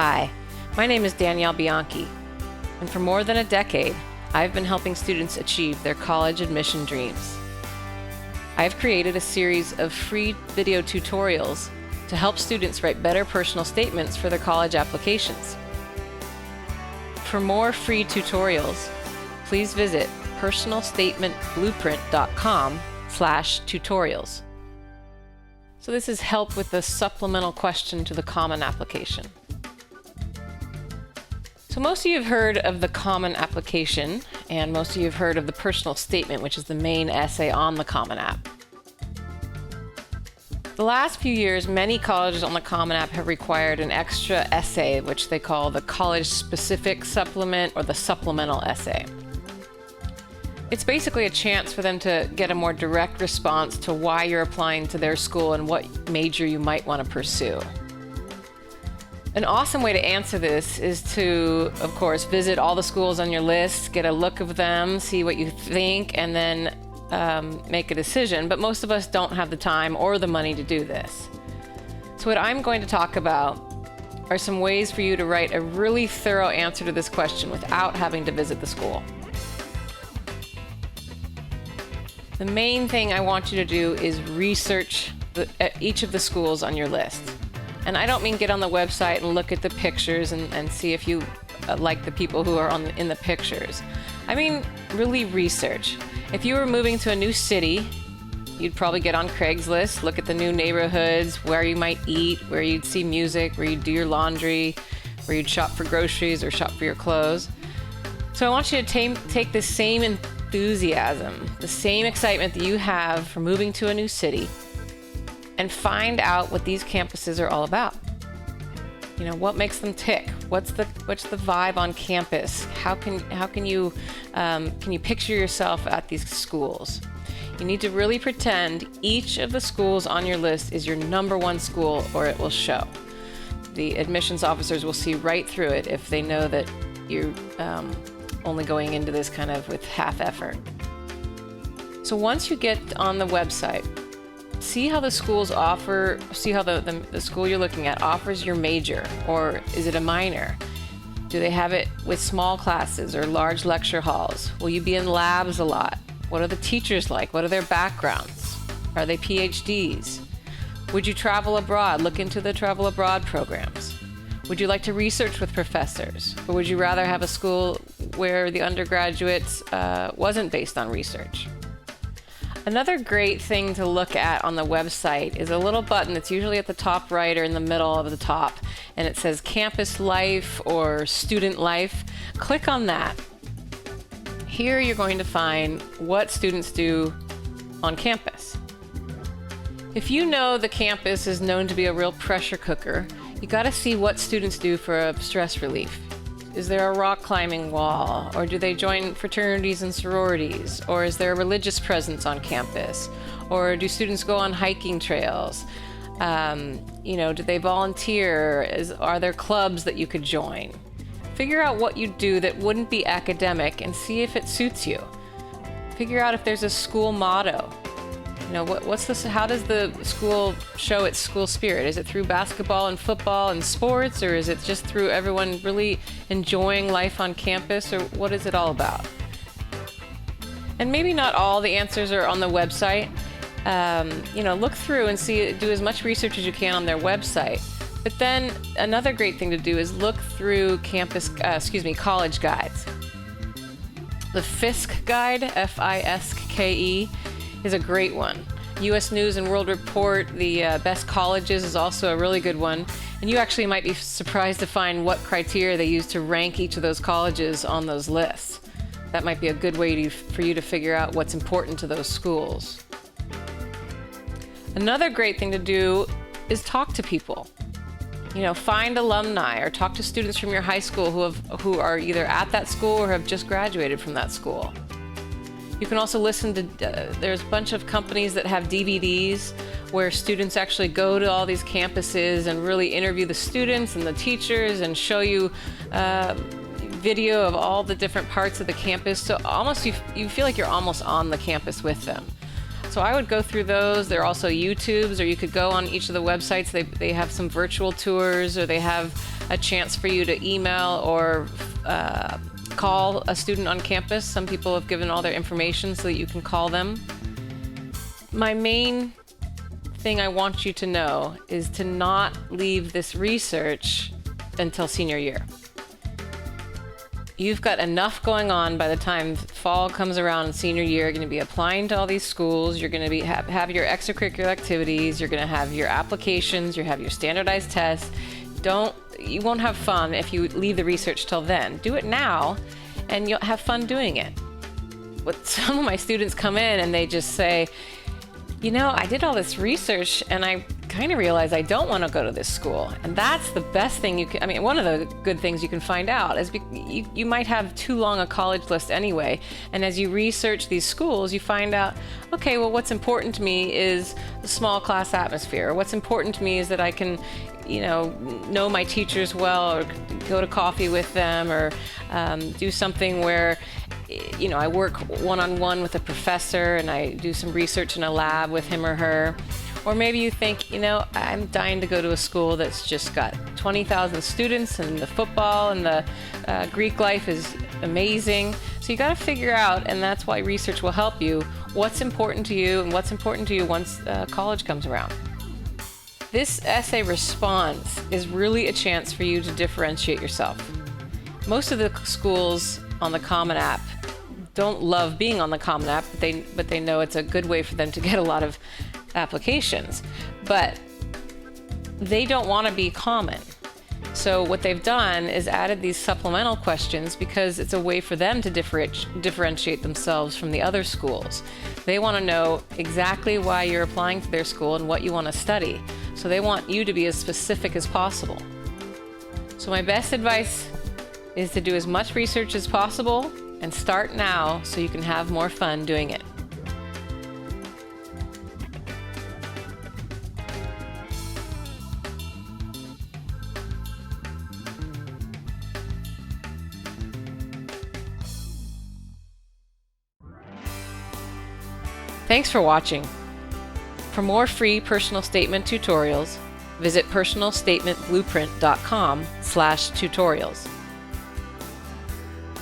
Hi, my name is Danielle Bianchi, and for more than a decade, I've been helping students achieve their college admission dreams. I've created a series of free video tutorials to help students write better personal statements for their college applications. For more free tutorials, please visit personalstatementblueprint.com/tutorials. So this is help with the supplemental question to the Common Application. So most of you have heard of the Common Application, and most of you have heard of the Personal Statement, which is the main essay on the Common App. The last few years, many colleges on the Common App have required an extra essay, which they call the college-specific supplement or the supplemental essay. It's basically a chance for them to get a more direct response to why you're applying to their school and what major you might want to pursue. An awesome way to answer this is to, of course, visit all the schools on your list, get a look of them, see what you think, and then make a decision. But most of us don't have the time or the money to do this. So what I'm going to talk about are some ways for you to write a really thorough answer to this question without having to visit the school. The main thing I want you to do is research each of the schools on your list. And I don't mean get on the website and look at the pictures and see if you like the people who are in the pictures. I mean really research. If you were moving to a new city, you'd probably get on Craigslist, look at the new neighborhoods, where you might eat, where you'd see music, where you'd do your laundry, where you'd shop for groceries or shop for your clothes. So I want you to take the same enthusiasm, the same excitement that you have for moving to a new city, and find out what these campuses are all about. You know, what makes them tick? What's the vibe on campus? How can you picture yourself at these schools? You need to really pretend each of the schools on your list is your number one school, or it will show. The admissions officers will see right through it if they know that you're only going into this kind of with half effort. So once you get on the website, see how the schools see how the school you're looking at offers your major, or is it a minor? Do they have it with small classes or large lecture halls? Will you be in labs a lot? What are the teachers like? What are their backgrounds? Are they PhDs? Would you travel abroad? Look into the travel abroad programs. Would you like to research with professors? Or would you rather have a school where the undergraduates wasn't based on research? Another great thing to look at on the website is a little button that's usually at the top right or in the middle of the top, and it says Campus Life or Student Life. Click on that. Here you're going to find what students do on campus. If you know the campus is known to be a real pressure cooker, you got to see what students do for stress relief. Is there a rock climbing wall? Or do they join fraternities and sororities? Or is there a religious presence on campus? Or do students go on hiking trails? Do they volunteer? Are there clubs that you could join? Figure out what you do that wouldn't be academic and see if it suits you. Figure out if there's a school motto. How does the school show its school spirit? Is it through basketball and football and sports, or is it just through everyone really enjoying life on campus, or what is it all about? And maybe not all the answers are on the website. Look through and do as much research as you can on their website. But then another great thing to do is look through college guides. The FISK guide, FISKE, is a great one. U.S. News and World Report, the best colleges, is also a really good one. And you actually might be surprised to find what criteria they use to rank each of those colleges on those lists. That might be a good way for you to figure out what's important to those schools. Another great thing to do is talk to people. Find alumni or talk to students from your high school who are either at that school or have just graduated from that school. You can also listen to, there's a bunch of companies that have DVDs where students actually go to all these campuses and really interview the students and the teachers and show you video of all the different parts of the campus. So almost you feel like you're almost on the campus with them. So I would go through those. There are also YouTubes, or you could go on each of the websites. They have some virtual tours, or they have a chance for you to email or call a student on campus. Some people have given all their information so that you can call them. My main thing I want you to know is to not leave this research until senior year. You've got enough going on by the time fall comes around in senior year. You're going to be applying to all these schools. You're going to have your extracurricular activities. You're going to have your applications. You have your standardized tests. You won't have fun if you leave the research till then. Do it now, and you'll have fun doing it. But some of my students come in and they just say, I did all this research and I kind of realized I don't want to go to this school. And that's the best thing one of the good things you can find out is you might have too long a college list anyway. And as you research these schools, you find out, okay, well, what's important to me is the small class atmosphere. What's important to me is that I can, know my teachers well, or go to coffee with them, or do something where I work one-on-one with a professor and I do some research in a lab with him or her. Or maybe you think, I'm dying to go to a school that's just got 20,000 students and the football and the Greek life is amazing. So you got to figure out, and that's why research will help you, what's important to you and what's important to you once college comes around. This essay response is really a chance for you to differentiate yourself. Most of the schools on the Common App don't love being on the Common App, but they know it's a good way for them to get a lot of applications. But they don't want to be common. So what they've done is added these supplemental questions because it's a way for them to differentiate themselves from the other schools. They want to know exactly why you're applying to their school and what you want to study. So they want you to be as specific as possible. So my best advice is to do as much research as possible and start now so you can have more fun doing it. Thanks for watching. For more free personal statement tutorials, visit personalstatementblueprint.com/tutorials.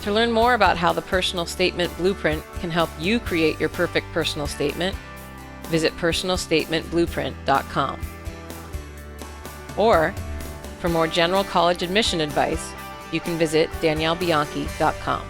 To learn more about how the Personal Statement Blueprint can help you create your perfect personal statement, visit personalstatementblueprint.com. Or, for more general college admission advice, you can visit daniellebianchi.com.